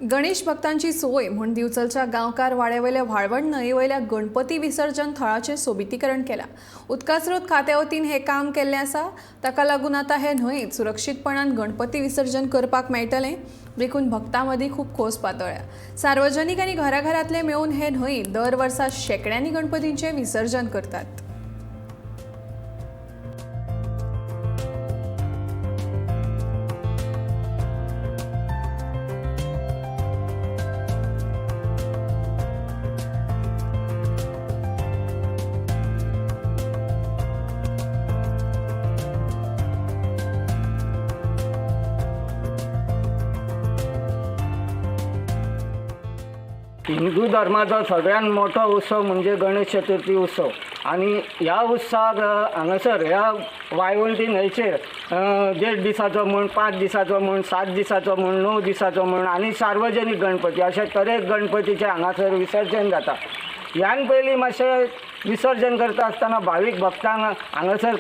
गणेश भक्तांची सोय म्हूण दिवचलच्या गांवकार वाड्यावयल्या व्हाळवण न्हंयेवयल्या गणपती विसर्जन थळाचें सोबितीकरण केलां। उदका स्रोत खात्या वतीन हे काम केल्लें आसा। ताका लागून आतां हे न्हंयेंत सुरक्षीतपणान गणपती विसर्जन करपाक मेळटलें। देखून भक्तां मदीं खूब खोस पातळ्ळ्या। सार्वजनीक आनी घराघरांतले मेळून हे न्हंयेंत दर वर्सा शेकड्यांनी गणपतींचें विसर्जन करतात। हिंदू धर्माचो सगळ्यात मोठो उत्सव म्हणजे गणेश चतुर्थी उत्सव। आणि ह्या उत्सवाक हांगासर ह्या वाळवंटी न्हंयचेर 1.5 दिसाचो म्हण, 5 दिसाचो म्हण, 7 दिसाचो म्हण, 9 दिसाचो म्हण आणि सार्वजनीक गणपती अशे तरेक गणपतीचे हांगासर विसर्जन जाता। ह्यान पयलीं मातशें विसर्जन करता आसतना भावीक भक्तांक हांगासर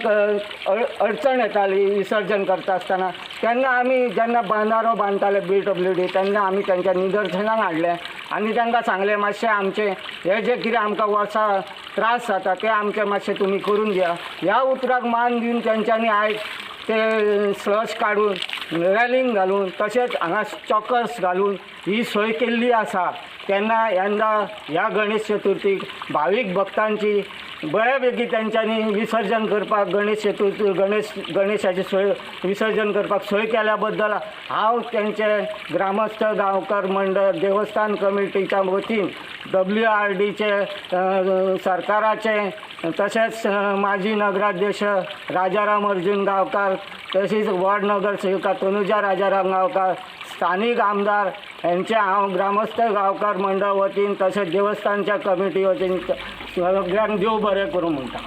अडचण येताली विसर्जन करता आसतना। तेन्ना आमी जेन्ना बंधारो बांदताले BWD तेन्ना आमी तांच्या निदर्शनाक हाडलें आनी तांकां सांगलें मातशें आमचें हें जें कितें आमकां वर्सा त्रास जाता तें आमचें मातशें तुमी करून दिया। ह्या उतराक मान दिवन तेंच्यांनी आयज ते स्लश काडून रॅलिंग घालून तशेंच हांगा चॉकर्स घालून ही सोय केल्ली आसा। तेन्ना यंदा ह्या गणेश चतुर्थीक भावीक भक्तांची बऱ्यापैकी तेंच्यांनी विसर्जन करपाक गणेशाची सोय विसर्जन करपाक सोय केल्या बद्दल हांव तेंचे ग्रामस्थ गांवकार मंडळ देवस्थान कमिटीच्या वतीन WRDचे सरकाराचे तशेंच माजी नगराध्यक्ष राजाराम अर्जुन गांवकार तशीच वार्ड नगरसेविका तनुजा राजाराम गांवकार स्थानीक आमदार यांचे हांव ग्रामस्थ गांवकार मंडळ वतीन तशेंच देवस्थानच्या कमिटी वतीन सगळ्यांक देव बरें करूं म्हणटा।